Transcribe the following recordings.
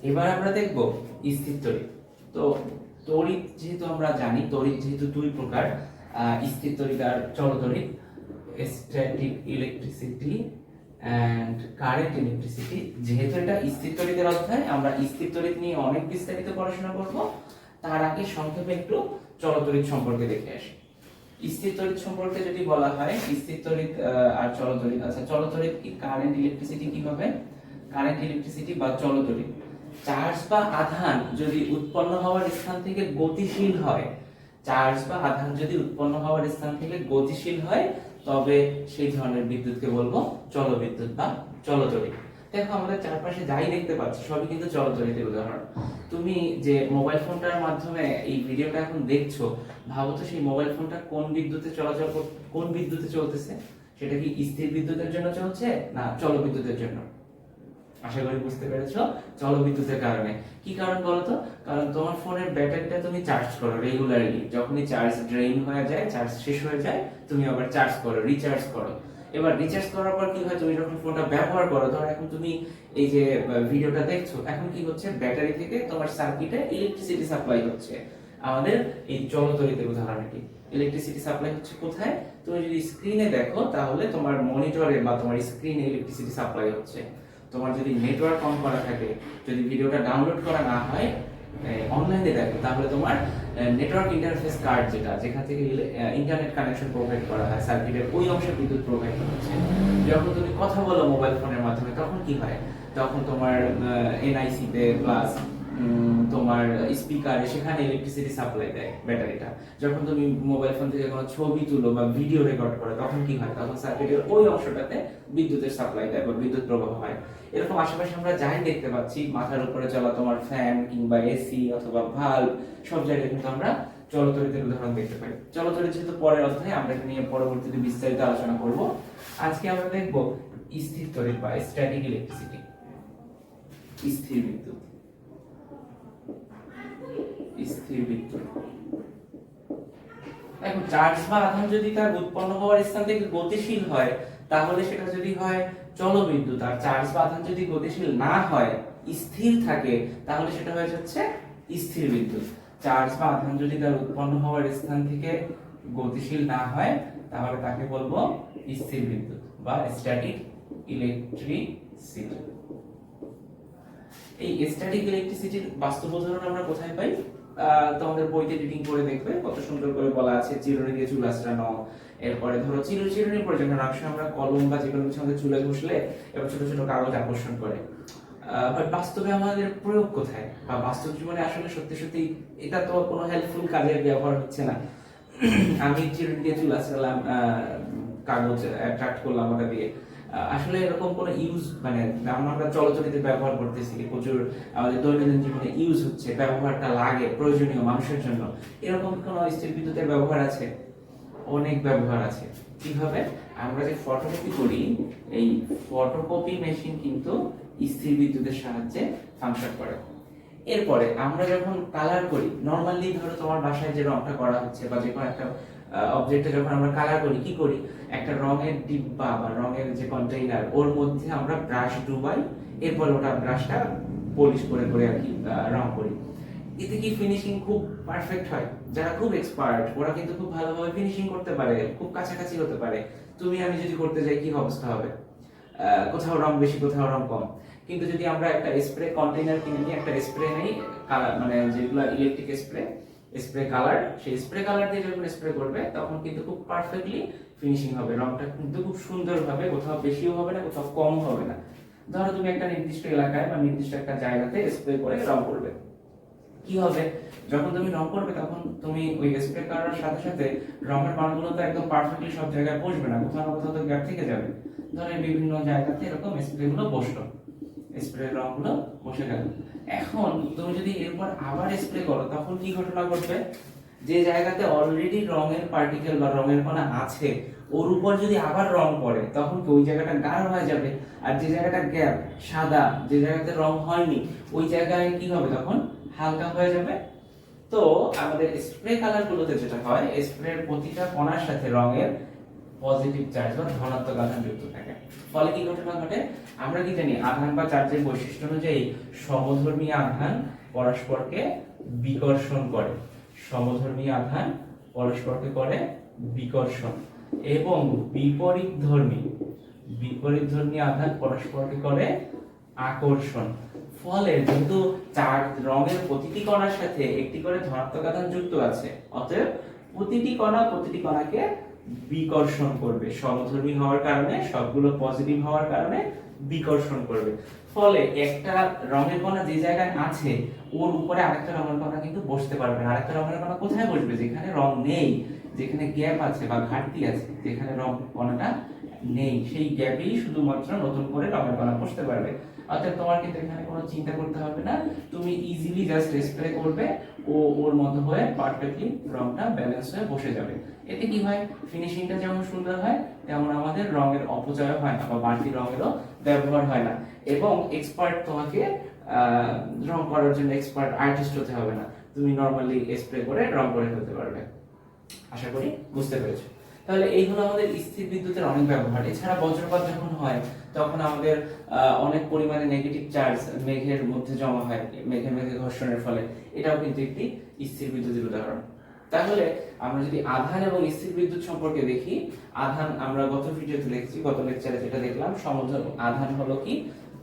এবার আমরা দেখব স্থির তড়িৎ। তো তড়িৎ যেহেতু আমরা জানি, তড়িৎ যেহেতু দুই প্রকার, স্থির তড়িৎ আর চল তড়িৎ, static electricity and current electricity. যেহেতু এটা স্থির তড়িতের অধ্যায়, আমরা স্থির তড়িৎ নিয়ে অনেক বিস্তারিত পড়াশোনা করব। তার আগে সংক্ষেপে একটু চল তড়িৎ সম্পর্কে দেখে আসি। স্থির তড়িৎ সম্পর্কে যদি বলা হয়, স্থির তড়িৎ আর চল তড়িৎ। আচ্ছা, চল তড়িৎ কি, কারেন্ট ইলেকট্রিসিটি কি হবে? কারেন্ট ইলেকট্রিসিটি বা চল তড়িৎ, চার্জ বা আধান যদি উৎপন্ন হওয়ার স্থান থেকে গতিশীল হয়, চার্জ বা আধান যদি উৎপন্ন হওয়ার স্থান থেকে গতিশীল হয়, তবে সেই ধরনের বিদ্যুৎকে বলবো চলবিদ্যুৎ বা চলতড়িৎ। দেখো, আমাদের চারপাশে যাই দেখতে পাচ্ছি সবই কিন্তু চলতড়িতের উদাহরণ। তুমি যে মোবাইল ফোনটার মাধ্যমে এই ভিডিওটা এখন দেখছো, ভাবো তো সেই মোবাইল ফোনটা কোন বিদ্যুতে কোন বিদ্যুতে চলতেছে? সেটা কি স্থির বিদ্যুতের জন্য চলছে না চলবিদ্যুতের জন্য? আশা করি বুঝতে পেরেছো। চলবিদ্যুতের কারণে। কি কারণ বলো তো? কারণ তোমার ফোনের ব্যাটারিটা তুমি চার্জ করো রেগুলারলি, যখনই চার্জ ড্রেইন হয়ে যায়, চার্জ শেষ হয়ে যায়, তুমি আবার চার্জ করো, রিচার্জ করো। এবার রিচার্জ করার পর কি হয়, তুমি যখন ফোনটা ব্যবহার করো, ধরো এখন তুমি এই যে ভিডিওটা দেখছো, এখন কি হচ্ছে, ব্যাটারি থেকে তোমার সার্কিটে ইলেকট্রিসিটি সাপ্লাই হচ্ছে। আমাদের এই চলতড়িতের উদাহরণ কি, ইলেকট্রিসিটি সাপ্লাই হচ্ছে কোথায়? তুমি যদি স্ক্রিনে দেখো তাহলে তোমার মনিটরে বা তোমার স্ক্রিনে ইলেকট্রিসিটি সাপ্লাই হচ্ছে। তোমার যদি নেটওয়ার্ক অন করা থাকে, যদি ভিডিওটা ডাউনলোড করা না হয়, অনলাইনে দেখো, তাহলে তোমার নেটওয়ার্ক ইন্টারফেস কার্ড, যেখান থেকে ইন্টারনেট কানেকশন প্রোভাইড করা হয়, সার্কিটের ওই অংশে বিদ্যুৎ প্রোভাইড হচ্ছে। যখন তুমি কথা বলো মোবাইল ফোনের মাধ্যমে, তখন কি হয়? তখন তোমার এনআইসি তে প্লাস তোমার স্পিকারে, সেখানে ইলেকট্রিসিটি সাপ্লাই দেয় ব্যাটারিটা। যখন তুমি মোবাইল ফোন থেকে কোনো ছবি তুলো বা ভিডিও রেকর্ড করো, তখন কি হয়? তখন সার্কিটের ওই অংশটাতে বিদ্যুতের সাপ্লাই দেয় বা বিদ্যুৎ প্রবাহ হয়। এরকম আশেপাশে আমরা যাই দেখতে পাচ্ছি, মাথার উপরে চলা তোমার ফ্যান কিংবা এসি অথবা ভাল্ব, সব জায়গায় কিন্তু আমরা চলতড়িতের উদাহরণ দেখতে পাই। চলতড়িৎ যেহেতু পরের অধ্যায়ে, আমরা এটা নিয়ে পরবর্তীতে বিস্তারিত আলোচনা করব। আজকে আমরা দেখব স্থির তড়িৎ বা স্ট্যাটিক ইলেকট্রিসিটি, স্থির বিদ্যুৎ। স্থির বিদ্যুৎ, এখন চার্জ বা আধান যদি তার উৎপন্ন হওয়ার স্থান থেকে গতিশীল হয়, তাহলে সেটা যদি হয় চলবিদ্যুৎ। আর চার্জ বা আধান যদি গতিশীল না হয়, স্থির থাকে, তাহলে সেটা হয়ে যাচ্ছে স্থির বিদ্যুৎ। চার্জ বা আধান যদি তার উৎপন্ন হওয়ার স্থান থেকে গতিশীল না হয়, তাহলে তাকে বলবো স্থির বিদ্যুৎ বা স্ট্যাটিক ইলেকট্রিসিটি। এই স্ট্যাটিক ইলেকট্রিসিটির বাস্তব উদাহরণ আমরা কোথায় পাই? তোমাদের বইতে রিডিং করে দেখবে, কত সুন্দর করে বলা আছে, চিরুনি দিয়ে চুল আঁচড়ানো। এরপরে ধরো চিরুনির প্রয়োজন হয়, আমরা কলম বা যেকোনো কিছু আমাদের চুলে ঘষলে এবার ছোট ছোট কাগজ আকর্ষণ করে। বাট বাস্তবে আমাদের প্রয়োগ কোথায়, বা বাস্তব জীবনে আসলে সত্যি সত্যি এটা তো কোনো হেল্পফুল কাজের ব্যবহার হচ্ছে না। আমি চিরুনি দিয়ে চুল আঁচড়ালাম, কাগজ অ্যাট্রাক্ট করলাম ওটা দিয়ে, আসলে এরকম কোনো ইউজ, মানে আমরা চলতড়িতে ব্যবহার করতেছি প্রচুর, আমাদের দৈনন্দিন জীবনে ইউজ হচ্ছে, ব্যবহারটা লাগে প্রয়োজনীয় মানুষের জন্য, এরকম কোনো স্থির বিদ্যুতের ব্যবহার আছে? অনেক ব্যবহার আছে। কিভাবে? আমরা যে ফটোকপি করি, এই ফটোকপি মেশিন কিন্তু স্থির বিদ্যুতের সাহায্যে ফাংশন করে। এরপরে আমরা যখন কালার করি, নরমালি ধরো তোমার বাসায় যে রংটা করা হচ্ছে বা যে কোনো একটা অবজেক্টে যখন আমরা কালার করি, কি করি? একটা রঙের ডিব্বা বা রঙের যে কন্টেইনার, ওর মধ্যে আমরা ব্রাশ ডুবাই, এরপর ওটা ব্রাশটা পলিশ করে করে আর কি রং করি। এতে কি ফিনিশিং খুব পারফেক্ট হয়? যারা খুব এক্সপার্ট, ওরা কিন্তু খুব ভালোভাবে ফিনিশিং করতে পারে, খুব কাছাকাছি হতে পারে। তুমি আমি যদি করতে যাই, কি অবস্থা হবে? কোথাও রং বেশি, কোথাও রং কম। কিন্তু যদি আমরা একটা স্প্রে কন্টেইনার কিনে নিই, একটা স্প্রে নেই, কালার মানে যেগুলো ইলেকট্রিক স্প্রে কালার, সেই স্প্রে কালার দিয়ে যখন স্প্রে করবে, তখন কিন্তু খুব পারফেক্টলি ফিনিশিং হবে, রংটা কিন্তু খুব সুন্দরভাবে, কোথাও বেশিও হবে না, কোথাও কম হবে না। ধরো তুমি একটা নির্দিষ্ট এলাকায় বা নির্দিষ্ট একটা জায়গাতে স্প্রে করে রং করবে, কি হবে? যখন তুমি রং করবে, তখন তুমি ওই স্প্রে করার সাথে সাথে রঙের মানগুলো তো একদম পারফেক্টলি সব জায়গায় বসবে না, কোথাও না কোথাও তো গ্যাপ থেকে যাবে। ধরো বিভিন্ন জায়গাতে এরকম স্প্রে গুলো বসলো, স্প্রে রংগুলো বসে গেল। এখন তুমি যদি এরপর আবার স্প্রে করো, তখন কি ঘটনা ঘটবে? যে জায়গাতে অলরেডি রঙের পার্টিকেল বা রঙের কণা আছে, ওর উপর যদি আবার রং পড়ে, তখন কি ওই জায়গাটা গাঢ় হয়ে যাবে। আর যে জায়গাটা গ্যাপ, সাদা, যে জায়গাতে রং হয়নি, ওই জায়গায় কি হবে? তখন হালকা হয়ে যাবে। তো আমাদের স্প্রে কালার গুলোতে যেটা হয়, স্প্রের প্রতিটা কণার সাথে রঙের পজিটিভ চার্জ বা ধনাত্মক আধান যুক্ত থাকে। ফলে কি ঘটনা ঘটে, আমরা কি জানি আধান বা চার্জের বৈশিষ্ট্য অনুযায়ী সমধর্মী আধান পরস্পরকে বিকর্ষণ করে, সমধর্মী আধান পরস্পরকে করে বিকর্ষণ, এবং বিপরীতধর্মী আধান পরস্পরকে করে আকর্ষণ। ফলে যেহেতু চার রঙের প্রতিটি কণার সাথে একটি করে ধনাত্মক আধান যুক্ত আছে, অতএব প্রতিটি কণাকে বিকর্ষণ করবে। সমধর্মী হওয়ার কারণে, সবগুলো পজিটিভ হওয়ার কারণে বিকর্ষণ করবে। ফলে একটা রঙের কণা যে জায়গায় আছে ওর উপরে আরেকটা রঙের কণা কিন্তু বসতে পারবে না। আরেকটা রঙের কণা কোথায় বসবে? যেখানে রং নেই, যেখানে গ্যাপ আছে বা ঘাটতি আছে, যেখানে রং কণাটা নেই, সেই গ্যাপেই শুধুমাত্র নতুন করে রঙের কণা বসতে পারবে। অর্থাৎ তোমার কিন্তু এখানে কোনো চিন্তা করতে হবে না, তুমি ইজিলি জাস্ট স্প্রে করবে, ওর মধ্যে হয়ে পারফেক্টলি রংটা ব্যালেন্স হয়ে বসে যাবে। এতে কি হয়, ফিনিশিংটা যেমন সুন্দর হয় তেমন আমাদের রঙের অপচয় হয় না বা বাড়তি রঙেরও ব্যবহার হয় না। এবং এক্সপার্ট তোমাকে রং করার জন্য এক্সপার্ট আর্টিস্ট হতে হবে না, তুমি নরমালি স্প্রে করে রং করে ফেলতে পারবে। আশা করি বুঝতে পেরেছো। তাহলে এইগুলো আমাদের স্থির বিদ্যুতের অনেক ব্যবহার। এছাড়া বজ্রপাত যখন হয় তখন আমাদের অনেক পরিমাণে নেগেটিভ চার্জ মেঘের মধ্যে জমা হয়, মেঘে ঘর্ষণের ফলে, এটাও কিন্তু একটি স্থির বিদ্যুতের উদাহরণ। তাহলে আমরা যদি আধান এবং স্থির বিদ্যুৎ সম্পর্কে দেখি, আধান আমরা গত ভিডিওতে দেখছি, গত লেকচারে যেটা দেখলাম, সমধর্মী আধান হলো কি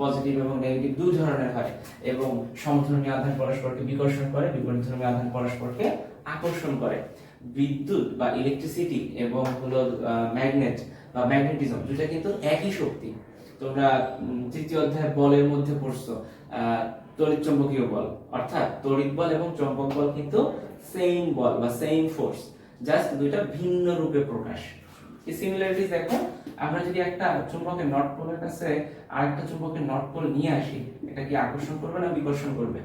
পজিটিভ এবং নেগেটিভ দুই ধরনের হয়, এবং সমধর্মী আধান পরস্পরকে বিকর্ষণ করে, বিপরীতধর্মী আধান পরস্পরকে আকর্ষণ করে। বিদ্যুৎ বা ইলেকট্রিসিটি এবং হলো ম্যাগনেট বা ম্যাগনেটিজম দুটো কিন্তু একই শক্তি। তোমরা তৃতীয় অধ্যায় বলের মধ্যে পড়ছো তড়িৎ চৌম্বকীয় বল, অর্থাৎ তড়িৎ বল এবং চৌম্বক বল কিন্তু সেম বল বা সেম ফোর্স, জাস্ট দুইটা ভিন্ন রূপে প্রকাশ। এই সিমিলারিটিস দেখো, আমরা যদি একটা চুম্বকের নর্থ পোলের কাছে আরেকটা চুম্বকের নর্থ পোল নিয়ে আসি, এটা কি আকর্ষণ করবে না বিকর্ষণ করবে?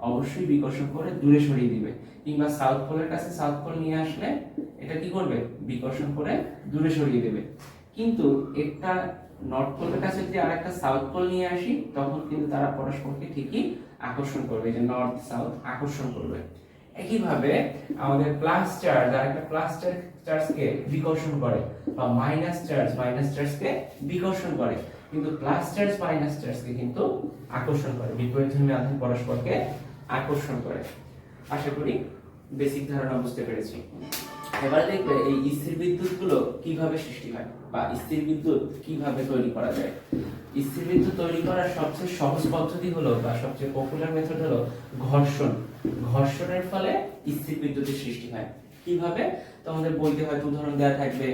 অবশ্যই বিকর্ষণ করে দূরে সরিয়ে দিবে। কিংবা সাউথ পোলের কাছে সাউথ পোল নিয়ে আসলে এটা কি করবে? বিকর্ষণ করে দূরে সরিয়ে দেবে। কিন্তু একটা নর্থ পোলের কাছে যদি আরেকটা সাউথ পোল নিয়ে আসি, তখন কিন্তু তারা পরস্পরকে ঠিকই আকর্ষণ করবে, যে নর্থ সাউথ আকর্ষণ করবে। একইভাবে আমাদের প্লাস চার্জ আর একটা প্লাস চার্জকে বিকর্ষণ করে, বা মাইনাস চার্জকে বিকর্ষণ করে, কিন্তু প্লাস চার্জ মাইনাস চার্জকে কিন্তু আকর্ষণ করে, বিপরীতধর্মী আধান পরস্পরকে আকর্ষণ করে। আশা করি বেসিক ধারণা বুঝতে পেরেছি। এবারে দেখবে এই স্থির বিদ্যুৎ গুলো কিভাবে সৃষ্টি হয় বা স্থির বিদ্যুৎ কিভাবে তৈরি করা যায়। স্থির বিদ্যুৎ তৈরি করার সবচেয়ে সহজ পদ্ধতি হলো বা সবচেয়ে পপুলার মেথড হলো ঘর্ষণ। ঘর্ষণের ফলে স্থির বিদ্যুতের সৃষ্টি হয়। কিভাবে? তোমাদের বইতে হয়তো উদাহরণ দেওয়া থাকবে,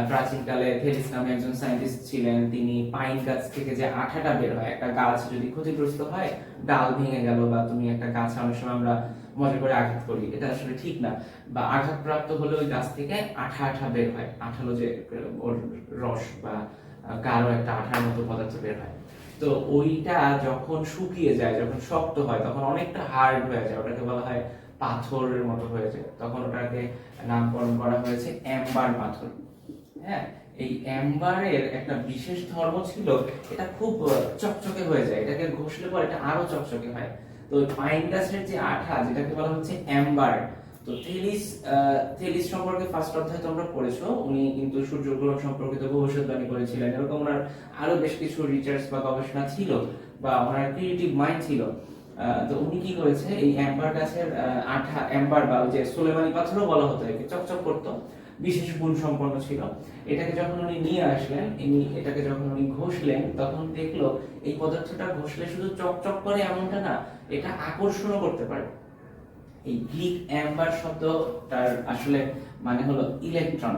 প্রাচীনকালে থেলিস নামে একজন সায়েন্টিস্ট ছিলেন, তিনি পাইন গাছ থেকে যে আঠাটা বের হয়, একটা গাছ যদি ক্ষতিগ্রস্ত হয়, ডাল ভেঙে গেল, বা তুমি একটা গাছ, অনেক সময় আমরা মজা করে আঘাত করি, এটা আসলে ঠিক না, বা আঘাতপ্রাপ্ত হলে ওই গাছ থেকে আঠা বের হয়, আঠালো যে ওর রস বা গাঢ় একটা আঠার মতো পদার্থ বের হয়। তো ওইটা যখন শুকিয়ে যায়, যখন শক্ত হয়, তখন অনেকটা হার্ড হয়ে যায়, ওটাকে বলা হয় পাথরের মতো হয়ে যায়। তখন ওটাকে নামকরণ করা হয়েছে অ্যাম্বার পাথর। হ্যাঁ, এই অ্যাম্বারের একটা বিশেষ ধর্ম ছিল, এটা খুব চকচকে হয়ে যায়, এটাকে ঘষলে পরে এটা আরো চকচকে হয়। তো পাইন গাছের যে আঠা, যেটাকে বলা হচ্ছে অ্যাম্বার। তো থেলিস সম্পর্কে ফার্স্ট অধ্যায়ে তোমরা পড়েছো, উনি কিন্তু সূর্যগ্রহণ সম্পর্কিত ভবিষ্যৎবাণী করেছিলেন। এরকম ওনার আরো বেশ কিছু রিসার্চ বা গবেষণা ছিল, বা ওনার ক্রিয়েটিভ মাইন্ড ছিল। তো উনি কি করেছে, এই অ্যাম্বার গাছের আঠা, অ্যাম্বার বা যে সোলেমানি পাথরও বলা হতো, একে চকচক করতো, বিশেষ গুণ সম্পন্ন ছিল। এটাকে যখন উনি নিয়ে আসলেন, এটাকে যখন উনি ঘষলেন, তখন দেখলো এই পদার্থটা ঘষলে শুধু চকচক করে এমনটা না, এটা আকর্ষণও করতে পারে। এই গ্রিক অ্যাম্বার শব্দটার আসলে মানে হলো ইলেকট্রন।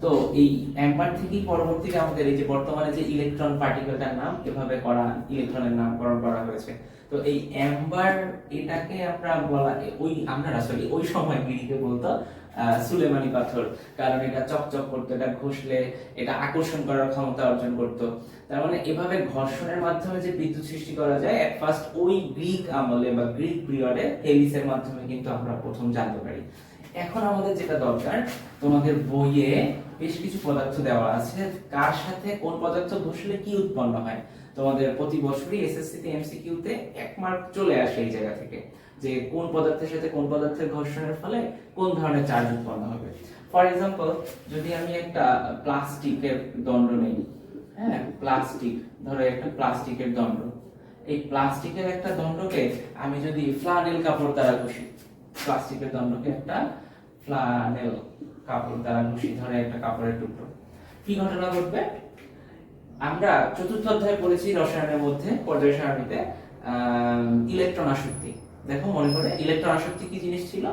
তো এই অ্যাম্বার থেকেই পরবর্তীতে আমাদের এই যে বর্তমানে যে ইলেকট্রন পার্টিকেলটার নাম এভাবে করা, ইলেকট্রনের নামকরণ করা হয়েছে। তো এই অ্যাম্বার, এটাকে আমরা বলা, আমরা আসলে ওই সময় গ্রিকে বলতো সুলেমানি পাথর, কারণ এটা চকচক করতো, এটা ঘষলে এটা আকর্ষণ করার ক্ষমতা অর্জন করতো। তার মানে এভাবে ঘর্ষণের মাধ্যমে যে বিদ্যুৎ সৃষ্টি করা যায়, এট ফার্স্ট ওই গ্রিক আমলে বা গ্রিক পিরিয়ডে থেলিসের মাধ্যমে কিন্তু আমরা প্রথম জানতে পারি। এখন আমাদের যেটা দরকার, তোমাদের বইয়ে বেশ কিছু পদার্থ দেওয়া আছে, কার সাথে কোন পদার্থ ঘষলে কি উৎপন্ন হয়। তোমাদের প্রতি বছরই এসএসসি তে এমসিকিউ তে মার্ক চলে আসে এই জায়গা থেকে, যে কোন পদার্থের সাথে কোন পদার্থের ঘর্ষণের ফলে কোন ধরনের চার্জ উৎপন্ন হবে। ফর এক্সাম্পল, যদি আমি একটা প্লাস্টিকের দণ্ড নেই, হ্যাঁ প্লাস্টিক, ধরো একটা প্লাস্টিকের দণ্ড, এই প্লাস্টিকের একটা দণ্ডকে আমি যদি ফ্লানেল কাপড় দ্বারা ঘষি, প্লাস্টিকের দণ্ডকে একটা ফ্লানেল কাপড় দ্বারা ঘষি, ধরে একটা কাপড়ের টুকরো, কি ঘটনা ঘটবে? আমরা চতুর্থ অধ্যায়ে পড়েছি রসায়নের মধ্যে, পর্যায় সারণীতে ইলেকট্রন আসক্তি। দেখো মনে করে ইলেকট্রন আসক্তি কি জিনিস ছিল?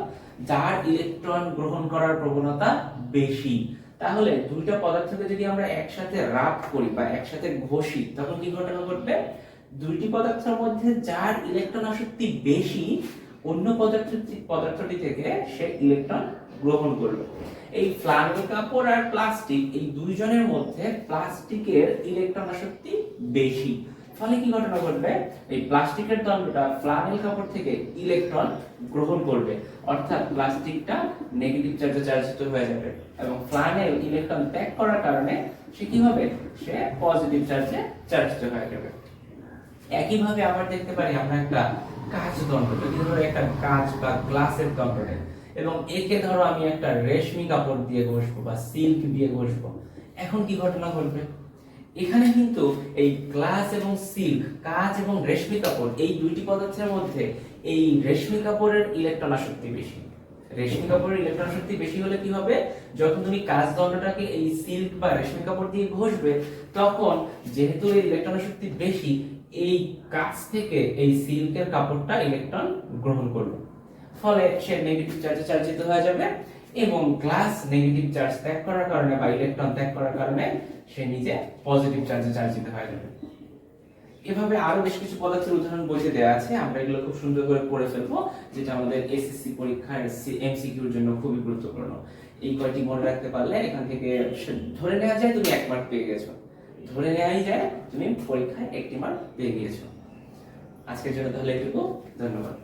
যার ইলেকট্রন গ্রহণ করার প্রবণতা বেশি। তাহলে দুইটা পদার্থকে যদি আমরা একসাথে রাব করি বা একসাথে ঘষি, তখন কি ঘটনা ঘটবে? দুইটি পদার্থের মধ্যে যার ইলেকট্রন আসক্তি বেশি, অন্য পদার্থটি থেকে সে ইলেকট্রন গ্রহণ করবে। এই ফ্লানেল কাপড় আর প্লাস্টিক, এই দুইজনের মধ্যে প্লাস্টিকের ইলেকট্রন আসক্তি বেশি, ফলে কি ঘটনা ঘটবে? এই প্লাস্টিকের দণ্ডটা ফ্লানেল কাপড় থেকে ইলেকট্রন গ্রহণ করবে, অর্থাৎ প্লাস্টিকটা নেগেটিভ চার্জে চার্জিত হয়ে যাবে, এবং ফ্লানেল ইলেকট্রন ত্যাগ করার কারণে সে কি হবে? সে পজিটিভ চার্জে চার্জিত হয়ে যাবে। একইভাবে আবার দেখতে পারি আমরা একটা কাঁচ দণ্ড, যদি ধরো একটা কাঁচ বা গ্লাসের দণ্ড নেই, এবং একে ধরো আমি একটা রেশমি কাপড় দিয়ে ঘষবো বা সিল্ক দিয়ে ঘষবো, এখন কি ঘটনা ঘটবে? এখানে কিন্তু এই গ্লাস এবং সিল্ক, কাঁচ এবং রেশমি কাপড়, এই দুইটি পদার্থের মধ্যে এই রেশমি কাপড়ের ইলেকট্রন আসক্তি বেশি। রেশমি কাপড়ের ইলেকট্রন শক্তি বেশি হলে কি হবে? যখন তুমি কাঁচ দণ্ডটাকে এই সিল্ক বা রেশমি কাপড় দিয়ে ঘষবে, তখন যেহেতু এই ইলেকট্রন শক্তি বেশি, এই কাঁচ থেকে এই সিল্কের কাপড়টা ইলেকট্রন গ্রহণ করবে, ফলে সে নেগেটিভ চার্জে চার্জিত হয়ে যাবে, এবং গ্লাস নেগেটিভ চার্জ ত্যাগ করার কারণে বা ইলেকট্রন ত্যাগ করার কারণে সে নিজে পজিটিভ চার্জে চার্জিত হয়ে যাবে। এভাবে আরো বেশ কিছু পদার্থের উদাহরণ বইতে দেওয়া আছে, আমরা এগুলো খুব সুন্দর করে পড়ে ফেলবো, যেটা আমাদের এসএসসি পরীক্ষার এমসিকিউর জন্য খুবই গুরুত্বপূর্ণ। এই কয়টি মনে রাখতে পারলে এখান থেকে ধরে নেওয়া যায় তুমি 1 মার্ক পেয়ে গেছো, ধরে নেওয়াই যায় তুমি পরীক্ষায় 1টি মার্ক পেয়ে গিয়েছো। আজকের জন্য তাহলে এটুকু, ধন্যবাদ।